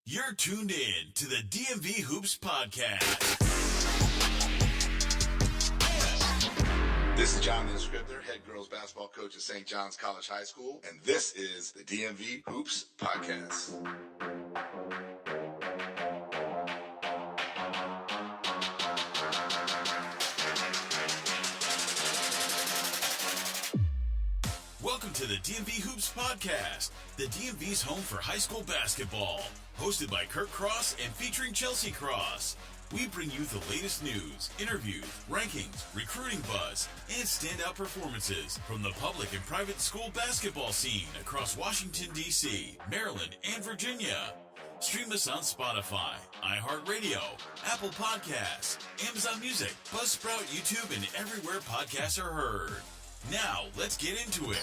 You're tuned in to the DMV Hoops Podcast. This is John Inscriptor, head girls basketball coach at St. John's College High School, and this is the DMV Hoops Podcast. Welcome to the DMV Hoops Podcast, the DMV's home for high school basketball. Hosted by Kurt Cross and featuring Chelsea Cross. We bring you the latest news, interviews, rankings, recruiting buzz, and standout performances from the public and private school basketball scene across Washington, D.C., Maryland, and Virginia. Stream us on Spotify, iHeartRadio, Apple Podcasts, Amazon Music, Buzzsprout, YouTube, and everywhere podcasts are heard. Now, let's get into it.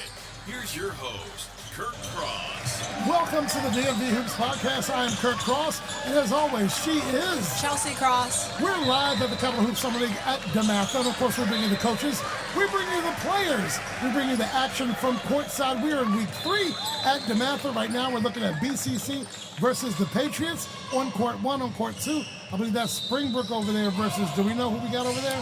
Here's your host, Kurt Cross. Welcome to the DMV Hoops Podcast. I am Kurt Cross, and as always, she is Chelsea Cross. We're live at the Capital Hoops Summer League at DeMatha, and of course, we bring you the coaches. We bring you the players. We bring you the action from courtside. We are in week 3 at DeMatha. Right now, we're looking at BCC versus the Patriots on court 1, on court 2. I believe that's Springbrook over there versus, do we know who we got over there?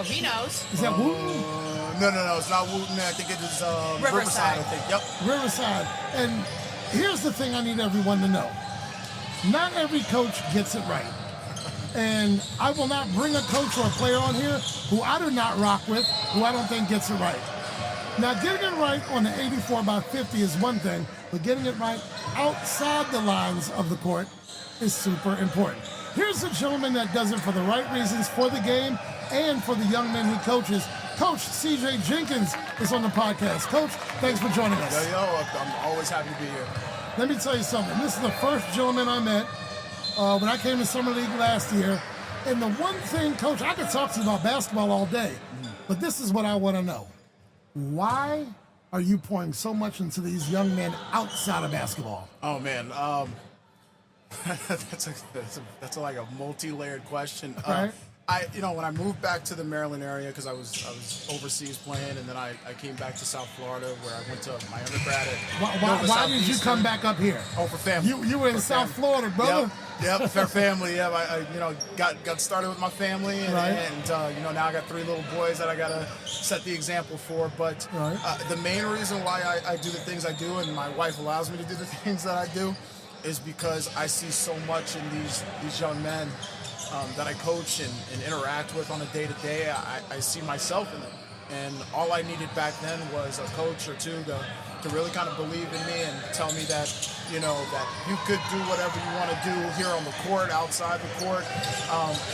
He knows. Is that Wooten? No, it's not Wooten. I think it is Riverside, I think. Yep. Riverside. And here's the thing I need everyone to know. Not every coach gets it right. And I will not bring a coach or a player on here who I do not rock with, who I don't think gets it right. Now, getting it right on the 84/50 is one thing, but getting it right outside the lines of the court is super important. Here's a gentleman that does it for the right reasons, for the game, and for the young men he coaches. Coach CJ Jenkins is on the podcast. Coach, thanks for joining us. Yo, I'm always happy to be here. Let me tell you something. This is the first gentleman I met when I came to Summer League last year. And the one thing, Coach, I could talk to you about basketball all day, but this is what I want to know. Why are you pouring so much into these young men outside of basketball? Oh, man. That's like a multi-layered question. Right. When I moved back to the Maryland area, because I was overseas playing, and then I came back to South Florida where I went to my undergrad at Why did you come back up here? Oh, for family. You were in South Florida, brother. Yep, for family. Yeah, I got started with my family, and, right. and now I got 3 little boys that I gotta set the example for. But right. The main reason why I do the things I do, and my wife allows me to do the things that I do, is because I see so much in these young men that I coach and interact with on a day-to-day. I see myself in them. And all I needed back then was a coach or two to really kind of believe in me and tell me that, that you could do whatever you want to do here on the court, outside the court,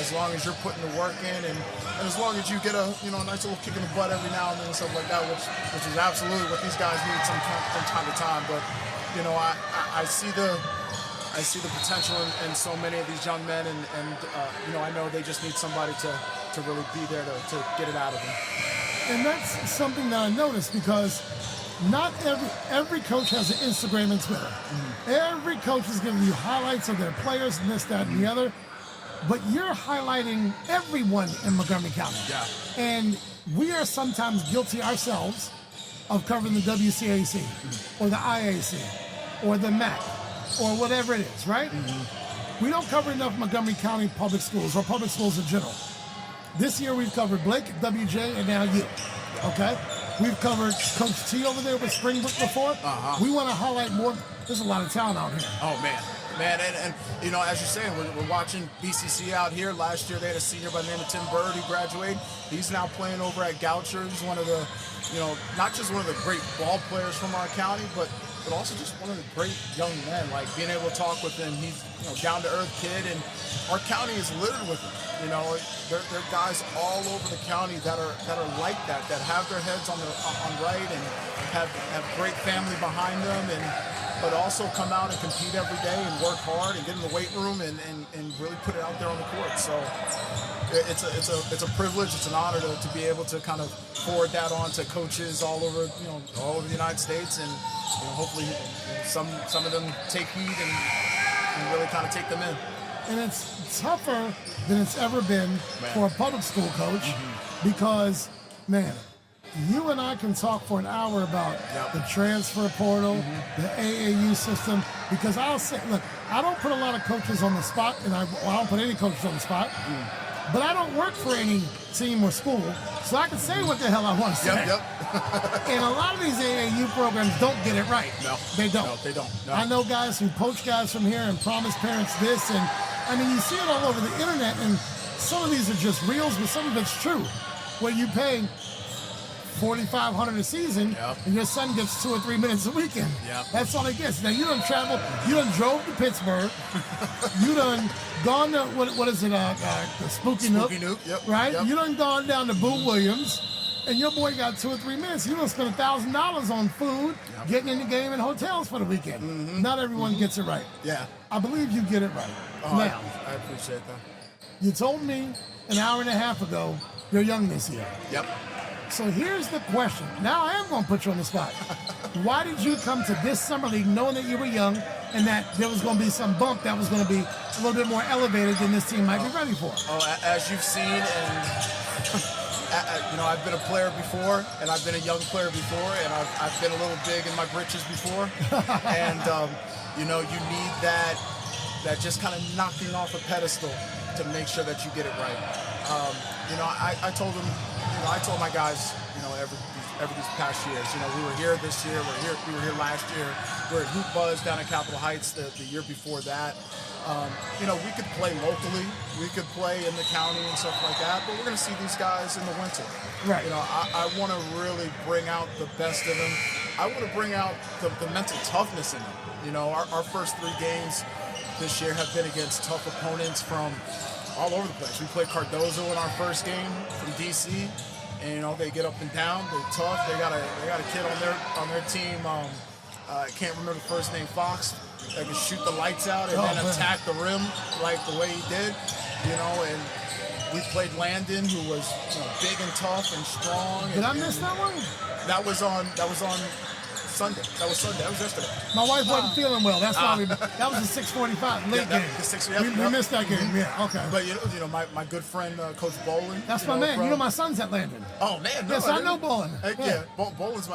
as long as you're putting the work in and as long as you get a nice little kick in the butt every now and then and stuff like that, which is absolutely what these guys need from time to time. But, I see the potential in so many of these young men, and I know they just need somebody to really be there to get it out of them. And that's something that I noticed, because not every coach has an Instagram and Twitter. Mm-hmm. Every coach is giving you highlights of their players and this, that, and the other. But you're highlighting everyone in Montgomery County. Yeah. And we are sometimes guilty ourselves of covering the WCAC or the IAC or the MAC or whatever it is, right? Mm-hmm. We don't cover enough Montgomery County public schools or public schools in general. This year we've covered Blake, WJ, and now you, okay? We've covered Coach T over there with Springbrook before. Uh-huh. We want to highlight more. There's a lot of talent out here. Oh, man, and as you're saying, we're watching BCC out here. Last year they had a senior by the name of Tim Bird who graduated. He's now playing over at Goucher. He's one of the, not just one of the great ball players from our county, but also just one of the great young men. Like, being able to talk with him, he's down-to-earth kid, and our county is littered with him. There are guys all over the county that are like that have their heads on right and have great family behind them, but also come out and compete every day and work hard and get in the weight room and really put it out there on the court. So it's a privilege, it's an honor to be able to kind of forward that on to coaches all over the United States, and hopefully some of them take heed and really kind of take them in. And it's tougher than it's ever been for a public school coach, because, man, You and I can talk for an hour about the transfer portal, the AAU system, because I'll say, look, I don't put a lot of coaches on the spot, and I don't put any coaches on the spot, but I don't work for any team or school, so I can say what the hell I want to say. And a lot of these AAU programs don't get it right. No, they don't. No, they don't. No. I know guys who poach guys from here and promise parents this, and I mean, you see it all over the internet, and some of these are just reels, but some of it's true, where you pay $4,500 a season, and your son gets 2 or 3 minutes a weekend. That's all he gets. Now, you done traveled, you done drove to Pittsburgh, you done gone to, what is it, the Spooky Nook, right? You done gone down to Boo Williams, and your boy got 2 or 3 minutes. You done spent $1,000 on food, getting in the game and hotels for the weekend. Not everyone gets it right. I believe you get it right. Now, I appreciate that. You told me an hour and a half ago you're young this year. So here's the question. Now I am going to put you on the spot. Why did you come to this summer league knowing that you were young and that there was going to be some bump that was going to be a little bit more elevated than this team might be ready for? As you've seen, and I've been a player before, and I've been a young player before, and I've been a little big in my britches before, and you need that just kind of knocking off a pedestal to make sure that you get it right. I told them. I told my guys, every these past years, we were here this year, we were here last year, we were at Hoop Buzz down in Capitol Heights the year before that. We could play locally, we could play in the county and stuff like that, but we're going to see these guys in the winter. Right. I want to really bring out the best of them. I want to bring out the mental toughness in them. Our first 3 games this year have been against tough opponents from all over the place. We played Cardozo in our first game from DC, and they get up and down. They're tough. They got a kid on their team. I can't remember the first name. Fox that can shoot the lights out and then attack the rim like the way he did. And we played Landon, who was big and tough and strong. Did I miss that one? That was on Sunday. That was yesterday. My wife wasn't feeling well. That's why that was a 6:45 late game. We missed that game. Yeah, okay. But my good friend Coach Bolin. That's my man. My son's at Landon. Oh man. Yes, I know Bolin. Bolin's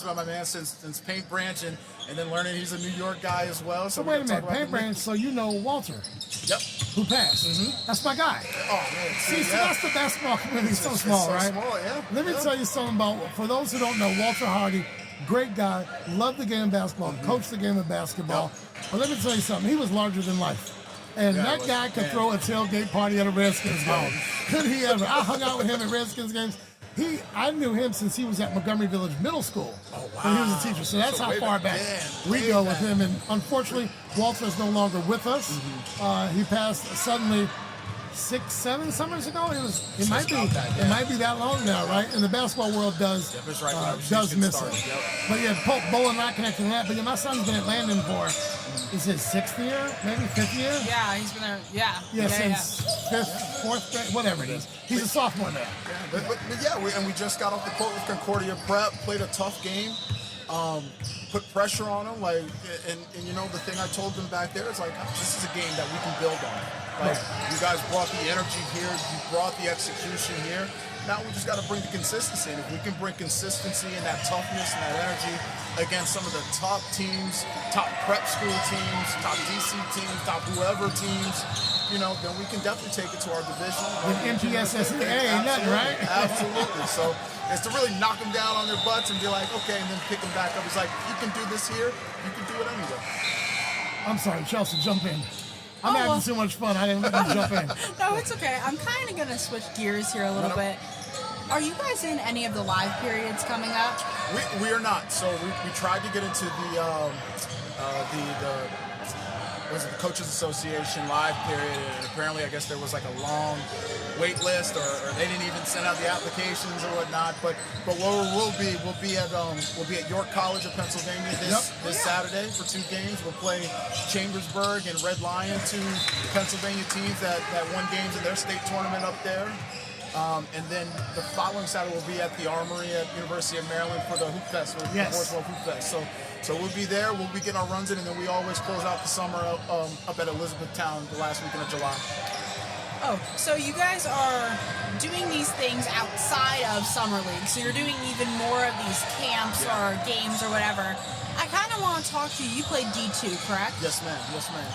my man since Paint Branch, and then learning he's a New York guy as well. So wait a minute, Paint Branch. So you know Walter? Yep. Who passed? That's my guy. Oh man. See, that's the basketball community. So small, right? Small, yeah. Let me tell you something about. For those who don't know, Walter Hardy. Great guy, loved the game of basketball, coached the game of basketball. But let me tell you something, he was larger than life. And that guy could throw a tailgate party at a Redskins game. Could he ever? I hung out with him at Redskins games. I knew him since he was at Montgomery Village Middle School. Oh, wow. And he was a teacher, so that's how far back we go with him. And unfortunately, Walter is no longer with us. He passed suddenly 6-7 summers ago. It might be that long now, right? And the basketball world does miss it. But Bo and I connected on that. But my son's been at Landon for is his 6th year, maybe 5th year. Yeah, he's been there. Since 5th, 4th grade, whatever it is. He's a sophomore now. And we just got off the court with Concordia Prep, played a tough game. Put pressure on them, and the thing I told them back there is this is a game that we can build on. You guys brought the energy here, you brought the execution here. Now we just got to bring the consistency, and if we can bring consistency and that toughness and that energy against some of the top teams, top prep school teams, top DC teams, top whoever teams, then we can definitely take it to our division. With MCPS, ain't nothing, right? Absolutely. So it's to really knock them down on their butts and be like, okay, and then pick them back up. It's like, you can do this here, you can do it anywhere. I'm sorry, Chelsea, jump in. I'm having too much fun. I didn't let you jump in. No, it's okay. I'm kind of going to switch gears here a little bit. Are you guys in any of the live periods coming up? We are not. So we tried to get into the Coaches Association live period, and apparently I guess there was a long wait list, or they didn't even send out the applications or whatnot. But where we'll be at York College of Pennsylvania this Saturday for 2 games. We'll play Chambersburg and Red Lion, 2 Pennsylvania teams that won games in their state tournament up there. And then the following Saturday we'll be at the Armory at University of Maryland for the Hoop Fest, the Boys World Hoop Fest. So we'll be there, we'll be getting our runs in, and then we always close out the summer up at Elizabethtown the last weekend of July. Oh, so you guys are doing these things outside of Summer League. So you're doing even more of these camps or games or whatever. I kind of want to talk to you. You played D2, correct? Yes, ma'am. Yes, ma'am.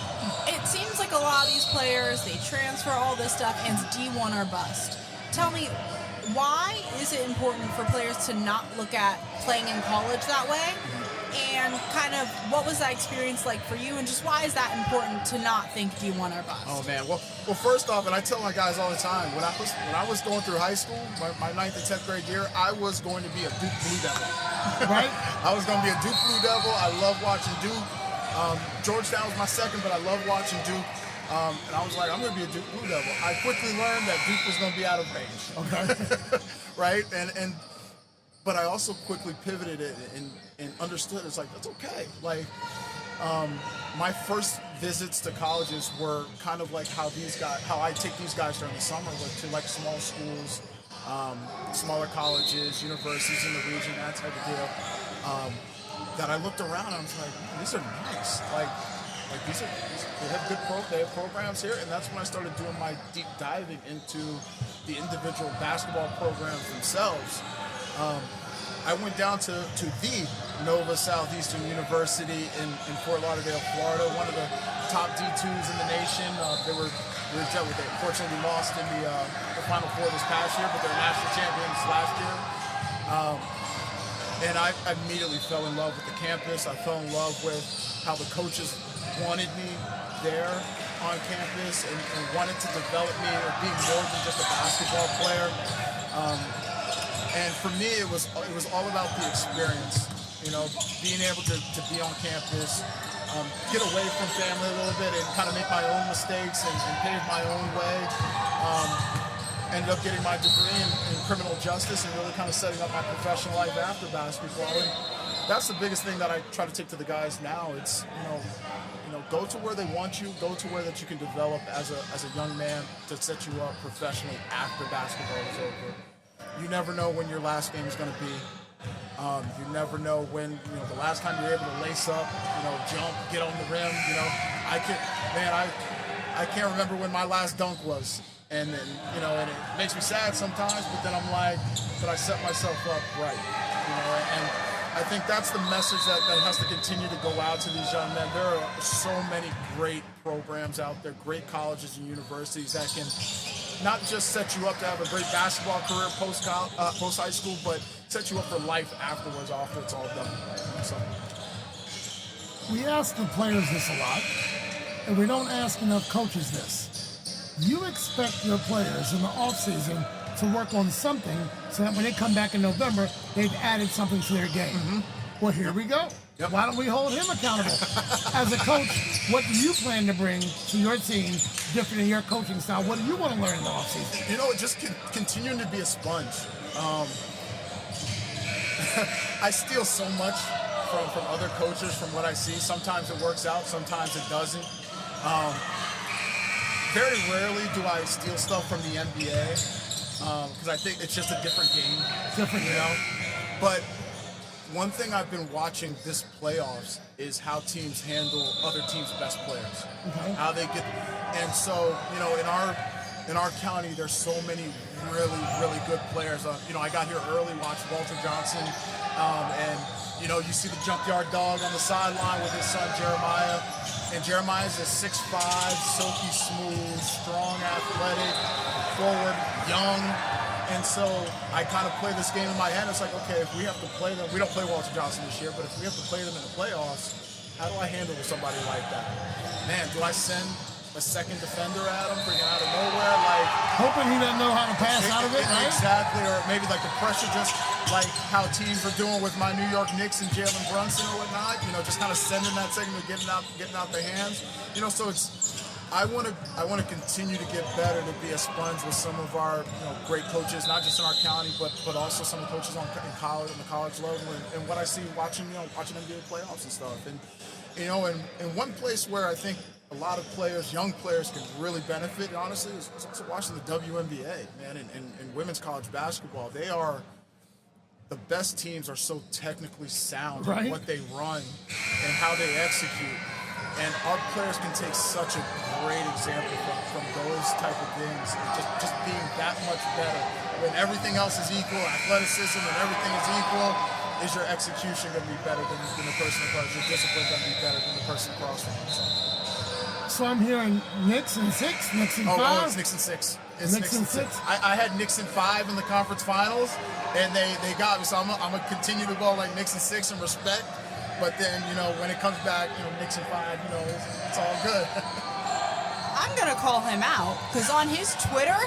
It seems like a lot of these players, they transfer all this stuff and it's D1 or bust. Tell me, why is it important for players to not look at playing in college that way? And kind of what was that experience like for you, and just why is that important to not think D1 or bust? Oh man, well, first off, and I tell my guys all the time, when I was going through high school, my 9th and 10th grade year, I was going to be a Duke Blue Devil. Right? I was going to be a Duke Blue Devil. I love watching Duke. Georgetown was my second, but I love watching Duke. And I was like, I'm going to be a Duke Blue Devil. I quickly learned that Duke was going to be out of range. Okay. Right? But I also quickly pivoted it and understood it's like, that's okay. Like, my first visits to colleges were kind of like how I take these guys during the summer to like small schools, smaller colleges, universities in the region, that type of deal. That I looked around and I was like, these are nice. Like they have programs here, and that's when I started doing my deep diving into the individual basketball programs themselves. I went down to the Nova Southeastern University in Fort Lauderdale, Florida, one of the top D2s in the nation. They unfortunately lost in the Final Four this past year, but they're national champions last year. And I immediately fell in love with the campus. I fell in love with how the coaches wanted me there on campus and wanted to develop me or be more than just a basketball player. And for me, it was all about the experience, being able to be on campus, get away from family a little bit and kind of make my own mistakes and pave my own way. Ended up getting my degree in criminal justice and really kind of setting up my professional life after basketball. And that's the biggest thing that I try to take to the guys now. It's, go to where they want you, go to where that you can develop as a young man to set you up professionally after basketball is over. You never know when your last game is going to be. You never know when, the last time you're able to lace up, jump, get on the rim. I can't remember when my last dunk was. And then, and it makes me sad sometimes, but then I'm like, did I set myself up right? And I think that's the message that has to continue to go out to these young men. There are so many great programs out there, great colleges and universities that can not just set you up to have a great basketball career post-high school, but set you up for life afterwards, after it's all done. So. We ask the players this a lot, and we don't ask enough coaches this. You expect your players in the offseason to work on something so that when they come back in November, they've added something to their game. Mm-hmm. Well, here we go. Yep. Why don't we hold him accountable? As a coach, what do you plan to bring to your team different in your coaching style? What do you want to learn in the offseason? Just continuing to be a sponge. I steal so much from other coaches, from what I see. Sometimes it works out, sometimes it doesn't. Very rarely do I steal stuff from the NBA because I think it's just a different game. But one thing I've been watching this playoffs is how teams handle other teams' best players. Okay. How they get, and so in our county, there's so many really, really good players. I got here early, watched Walter Johnson, and you see the junkyard dog on the sideline with his son Jeremiah. And Jeremiah's a 6'5", silky smooth, strong, athletic, forward, young. And so I kind of play this game in my head. It's like, okay, if we have to play them, we don't play Walter Johnson this year, but if we have to play them in the playoffs, how do I handle somebody like that? Man, do I send a second defender at him, freaking out of nowhere? Hoping he doesn't know how to pass out of it, right? Exactly, or maybe the pressure, just like how teams are doing with my New York Knicks and Jalen Brunson or whatnot, just kind of sending that segment, getting out their hands. So I want to continue to get better, to be a sponge with some of our great coaches, not just in our county, but also some of the coaches in college, on the college level, and what I see watching NBA playoffs and stuff. And and one place where I think a lot of players, young players, can really benefit, honestly, is also watching the WNBA, man, and women's college basketball. The best teams are so technically sound in what they run and how they execute. And our players can take such a great example from those type of things, just being that much better. When everything else is equal, athleticism and everything is equal, is your execution going to be better than the person across? Your discipline going to be better than the person across from you? So I'm hearing Knicks in 6, Knicks in 5. Oh, it's Knicks in 6. It's Knicks in 6. I had Knicks in 5 in the conference finals, and they got me. So I'm going to continue to go like Knicks in 6 in respect. But then, when it comes back, Knicks in 5, it's all good. I'm going to call him out because on his Twitter,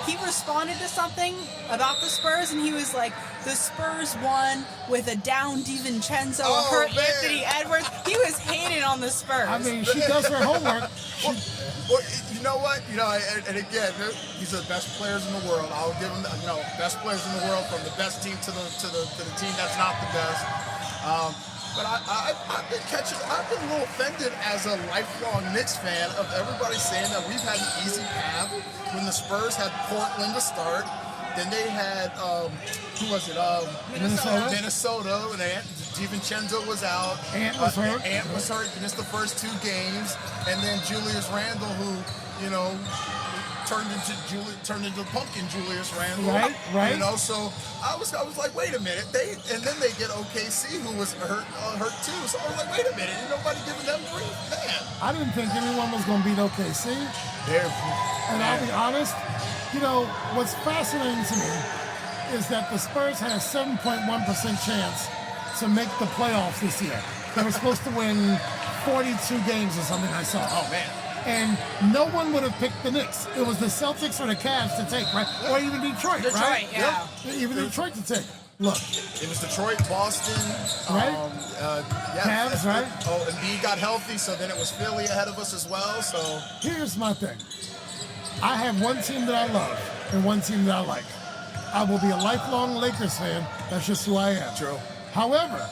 he responded to something about the Spurs, and he was like, the Spurs won with a down DiVincenzo, hurt Anthony Edwards. He was hating on the Spurs. I mean, she does her homework. Well, you know what? And again, these are the best players in the world. I'll give them, best players in the world, from the best team to the team that's not the best. But I've been a little offended as a lifelong Knicks fan of everybody saying that we've had an easy path when the Spurs had Portland to start. Then they had, who was it? Minnesota. And DiVincenzo was out. Ant was hurt. Ant was hurt. Missed the first 2 games. And then Julius Randle, who, turned into Pumpkin Julius Randle. Right. So I was like, wait a minute. And then they get OKC, who was hurt too. So I was like, wait a minute. Ain't nobody giving them grief, man. I didn't think anyone was going to beat OKC. And I'll be honest, what's fascinating to me is that the Spurs had a 7.1% chance to make the playoffs this year. They were supposed to win 42 games or something, I saw. Oh, man. And no one would have picked the Knicks. It was the Celtics or the Cavs to take, right? Or even Detroit, right? Yeah. Yep. Even Detroit to take. Look. It was Detroit, Boston. Right? Cavs, right? Oh, Embiid got healthy, so then it was Philly ahead of us as well. So here's my thing. I have one team that I love and one team that I like. I will be a lifelong Lakers fan. That's just who I am. True. However,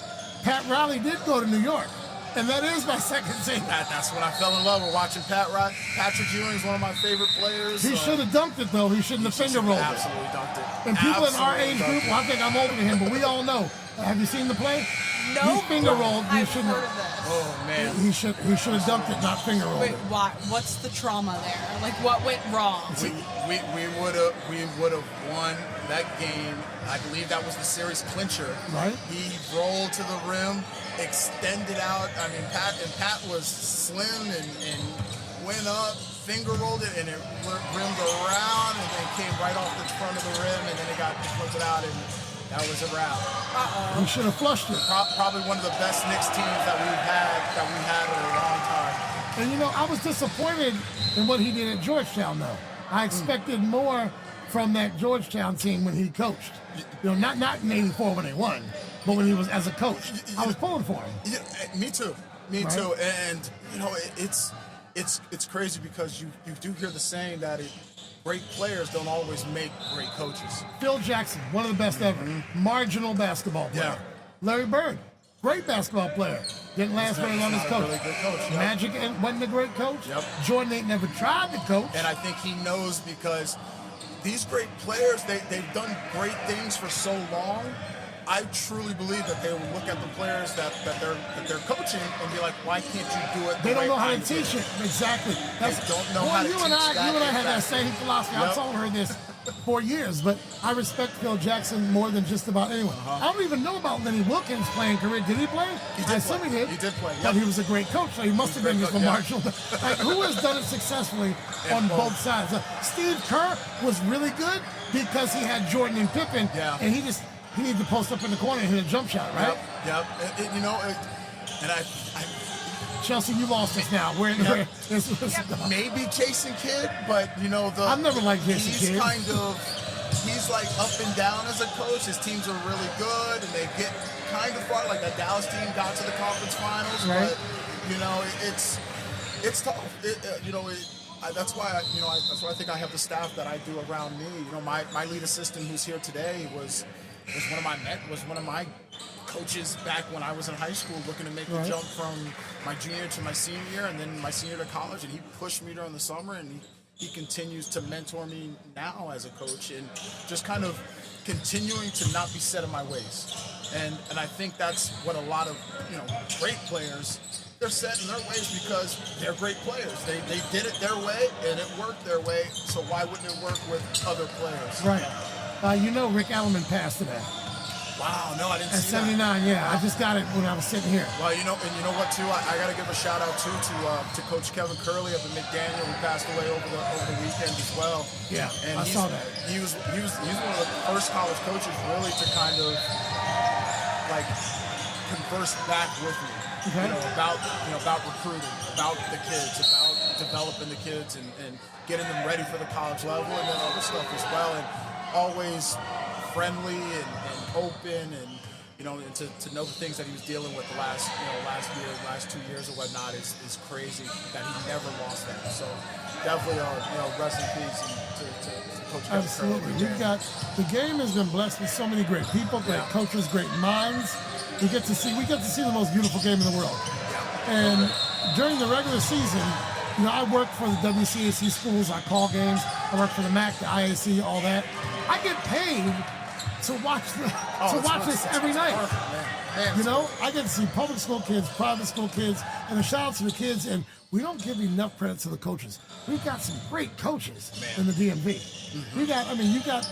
Pat Riley did go to New York. And that is my second team. That's when I fell in love with watching Pat Riley. Patrick Ewing is one of my favorite players. He should have dunked it, though. He shouldn't have finger rolled it. Absolutely dunked it. And people in our age group, well, I think I'm older than him, but we all know. Have you seen the play? No. He finger rolled. I've heard of this. Oh, man. He should have dunked it, not finger rolled Wait, it. what's the trauma there? Like, what went wrong? We would have won that game. I believe that was the series clincher. Right. He rolled to the rim, extended out. I mean, Pat was slim and went up, finger rolled it, and it rimmed around and then came right off the front of the rim, and then it got deflected out, and that was a wrap. He should have flushed it. Probably one of the best Knicks teams that we've had in a long time. And I was disappointed in what he did at Georgetown, though. I expected more from that Georgetown team when he coached. Not in '84 when they won, but when he was as a coach. I was pulling for him. Yeah, me too. Too. And it's crazy because you do hear the saying that great players don't always make great coaches. Phil Jackson, one of the best ever. Marginal basketball player. Yeah. Larry Bird, great basketball player. Didn't last very long as coach. Really good coach. Yep. Magic wasn't a great coach. Yep. Jordan ain't never tried to coach. And I think he knows because these great players, they've done great things for so long. I truly believe that they will look at the players that they're coaching and be like, why can't you do it? They don't know how to teach it. Exactly. They don't know how to teach that. You and I had that same philosophy. Yep. I've told her this for years, but I respect Phil Jackson more than just about anyone. I don't even know about Lenny Wilkins' playing career. Did he play? I assume he did. He did play. But he was a great coach, so he must have been just a marginal. Like, who has done it successfully on both sides? Steve Kerr was really good because he had Jordan and Pippen, and he needed to post up in the corner and hit a jump shot, right? Yep. And I Chelsea, you lost us now. maybe Jason Kidd, but I've never liked Jason Kidd. He's like up and down as a coach. His teams are really good, and they get kind of far. Like that Dallas team got to the conference finals, right. But it's tough. That's why I think I have the staff that I do around me. My lead assistant who's here today was one of my coaches back when I was in high school, looking to make the jump from my junior to my senior year, and then my senior to college. And he pushed me during the summer, and he continues to mentor me now as a coach, and just kind of continuing to not be set in my ways. And I think that's what a lot of great players they're set in their ways because they're great players. They did it their way, and it worked their way, so why wouldn't it work with other players? Right. Rick Alleman passed today. Wow, no, I didn't see that. At 79, yeah. I just got it when I was sitting here. Well, you know what, too? I got to give a shout-out, too, to Coach Kevin Curley of the McDaniel, who passed away over the weekend as well. Yeah, and I saw that. He's one of the first college coaches really to kind of, like, converse back with me. Okay. About recruiting, about the kids, about developing the kids and getting them ready for the college level, and then other stuff as well. And always friendly and open, and and to know the things that he was dealing with the last 2 years or whatnot is crazy that he never lost that. So definitely rest in peace to Coach Kevin. Absolutely. The game has been blessed with so many great people, great coaches, great minds. We get to see the most beautiful game in the world. And during the regular season, I work for the WCAC schools. I call games. I work for the MAC, the IAC, all that. I get paid to watch this every night. I get to see public school kids, private school kids, and a shout out to the kids. And we don't give enough credit to the coaches. We've got some great coaches in the DMV. Mm-hmm. You got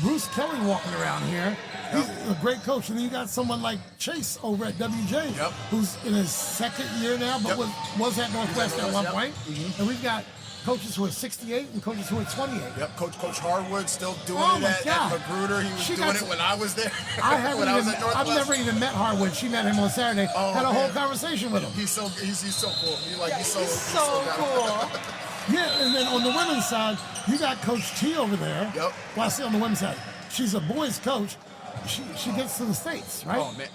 Bruce Kelly walking around here. He's a great coach. And then you got someone like Chase over at WJ, who's in his second year now, but was at Northwest at one point. Mm-hmm. And we've got coaches who are 68 and coaches who are 28. Yep, Coach Harwood still doing it at Magruder. He was doing it when I was there. I've never even met Harwood. She met him on Saturday. Had a whole conversation with him. He's so cool. He's so cool. Yeah, and then on the women's side, you got Coach T over there. Yep. Well, I say on the women's side, she's a boys coach. She gets to the States, right? Oh man,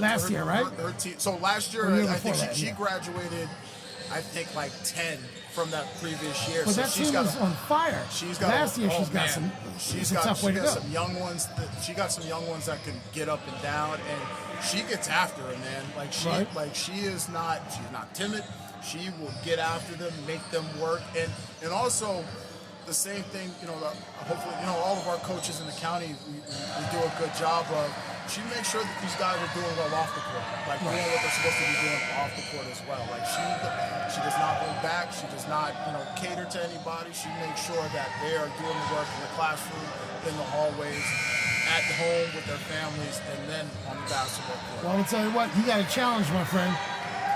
last year, right? Her team. So last year, I think she graduated. I think like 10 from that previous year. But so that team was on fire. Last year, she's got some young ones. She got some young ones that can get up and down, and she gets after it, man. She's not timid. She will get after them, make them work, and also the same thing. Hopefully, all of our coaches in the county, we do a good job of. She makes sure that these guys are doing well off the court, doing what they're supposed to be doing off the court as well. She does not hold back. She does not, cater to anybody. She makes sure that they are doing the work in the classroom, in the hallways, at home with their families, and then on the basketball court. Well, I'm gonna tell you what, you got a challenge, my friend.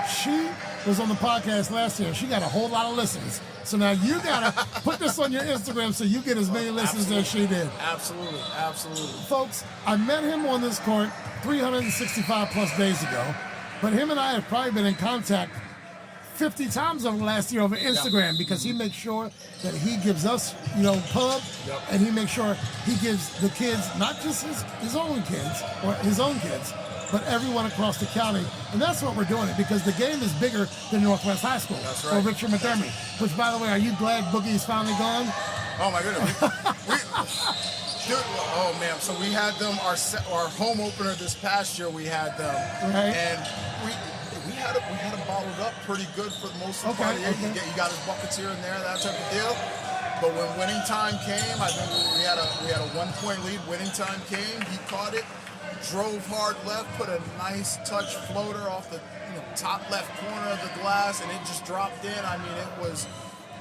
She was on the podcast last year. She got a whole lot of listens. So now you gotta put this on your Instagram so you get as many listens as she did. Absolutely. Folks, I met him on this court 365 plus days ago, but him and I have probably been in contact 50 times over the last year over Instagram because he makes sure that he gives us, pub, and he makes sure he gives the kids, not just his own kids or his own kids, but everyone across the county. And that's what we're doing it because the game is bigger than Northwest High School or Richard Montgomery. Which, by the way, are you glad Boogie's finally gone? Oh, my goodness. Oh, man. So we had them, our home opener this past year, we had them. Right. And we had them bottled up pretty good for the most part. Okay. You got his buckets here and there, that type of deal. But when winning time came, I think we had a 1-point lead. Winning time came. He caught it. Drove hard left, put a nice touch floater off the top left corner of the glass, and it just dropped in.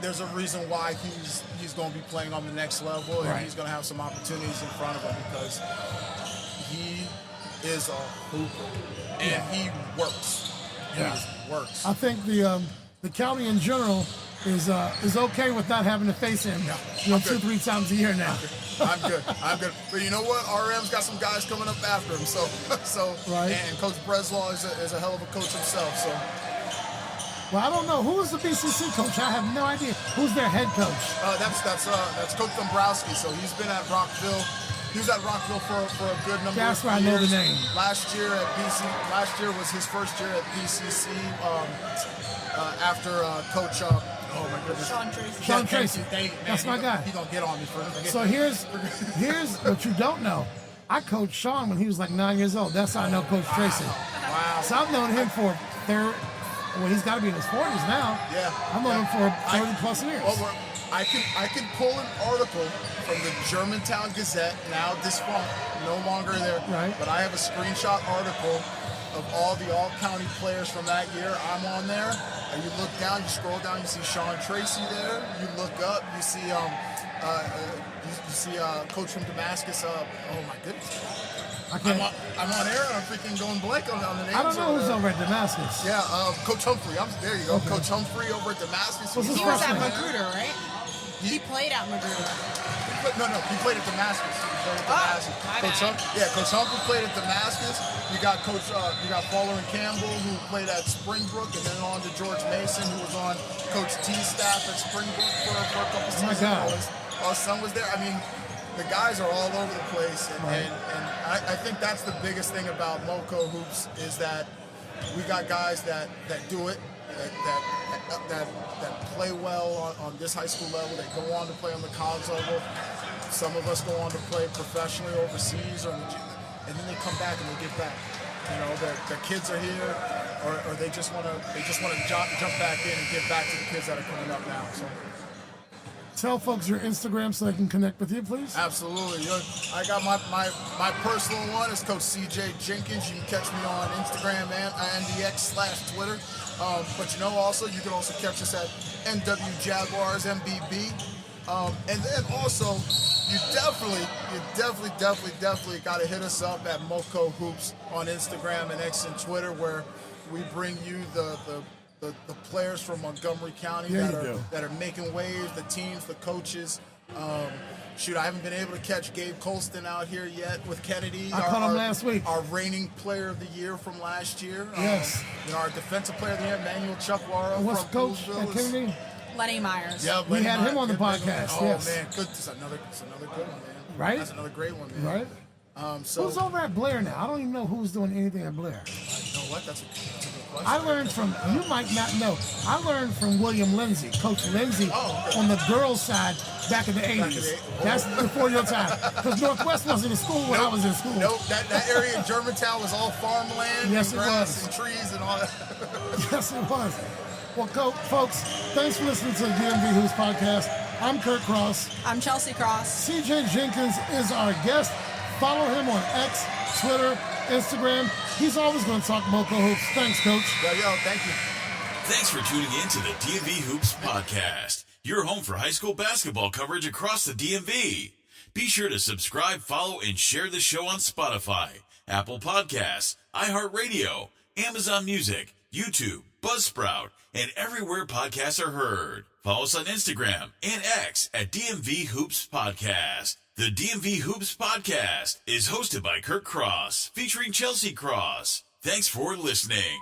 There's a reason why he's going to be playing on the next level, and he's going to have some opportunities in front of him because he is a hooper, and he works. He works. I think the county in general is okay with not having to face him 2-3 times a year now. I'm good. But you know what? RM's got some guys coming up after him. So right. And Coach Breslaw is a hell of a coach himself. So. Well, I don't know. Who is the BCC coach? I have no idea. Who's their head coach? That's Coach Dombrowski. So he's been at Rockville. He was at Rockville for a good number of years. That's where I know the name. Last year was his first year at BCC after Coach. Oh my goodness. Sean Tracy. That's my guy. He's gonna get on me for it. So here's what you don't know. I coached Sean when he was like 9 years old. That's how I know Coach Tracy. Wow. So I've known him for he's got to be in his 40s now. Yeah. I've known him for 30 plus years. Well, I can pull an article from the Germantown Gazette, now defunct, no longer there. Right. But I have a screenshot article of all the all-county players from that year, I'm on there. And you look down, you scroll down, you see Sean Tracy there. You look up, you see Coach from Damascus. Oh my goodness. I'm on air and I'm freaking going blank on the names. I don't know who's over at Damascus. Yeah, Coach Humphrey. There you go. Okay. Coach Humphrey over at Damascus. What's his He was first at name? Magruder, right? He played at Magruder. No, he played at Damascus. my bad. Coach Humphrey played at Damascus. You got Fowler and Campbell, who played at Springbrook, and then on to George Mason, who was on Coach T's staff at Springbrook for a couple seasons. God. While his son was there. I mean, the guys are all over the place, and I think that's the biggest thing about Moco Hoops is that we got guys that do it, that play well on this high school level. They go on to play on the college level. Some of us go on to play professionally overseas, and then they come back and they give back. You know, their kids are here, or they just want to jump back in and give back to the kids that are coming up now. So. Tell folks your Instagram so they can connect with you, please. Absolutely. I got my personal one is Coach CJ Jenkins. You can catch me on Instagram and the X/Twitter. But also you can also catch us at NW Jaguars MBB. And then also you definitely got to hit us up at Moco Hoops on Instagram and X and Twitter, where we bring you the players from Montgomery County that are making waves, the teams, the coaches. I haven't been able to catch Gabe Colston out here yet with Kennedy. I caught him last week. Our reigning player of the year from last year. Yes. Our defensive player of the year, Emmanuel Chukwara. What's from Coach Bluesville at Kennedy? Lenny Myers. Yeah, We had him on the podcast. Oh Yes. man, good. It's another good one, man. Right? That's another great one, man. Right? Who's over at Blair now? I don't even know who's doing anything at Blair. You know what? That's a good question. I learned from, you might not know, I learned from William Lindsay, Coach Lindsay, on the girls' side back in the 80s. That's before your time. Because Northwest wasn't a school when I was in school. Nope, that area in Germantown was all farmland Yes, and it grass was. and trees and all that. Yes, it was. Well, folks, thanks for listening to the DMV Hoops Podcast. I'm Kurt Cross. I'm Chelsea Cross. CJ Jenkins is our guest. Follow him on X, Twitter, Instagram. He's always going to talk Moco Hoops. Thanks, Coach. Yo, thank you. Thanks for tuning in to the DMV Hoops Podcast, your home for high school basketball coverage across the DMV. Be sure to subscribe, follow, and share the show on Spotify, Apple Podcasts, iHeartRadio, Amazon Music, YouTube, Buzzsprout, and everywhere podcasts are heard. Follow us on Instagram and X at DMV Hoops Podcast. The DMV Hoops Podcast is hosted by Kurt Cross, featuring Chelsea Cross. Thanks for listening.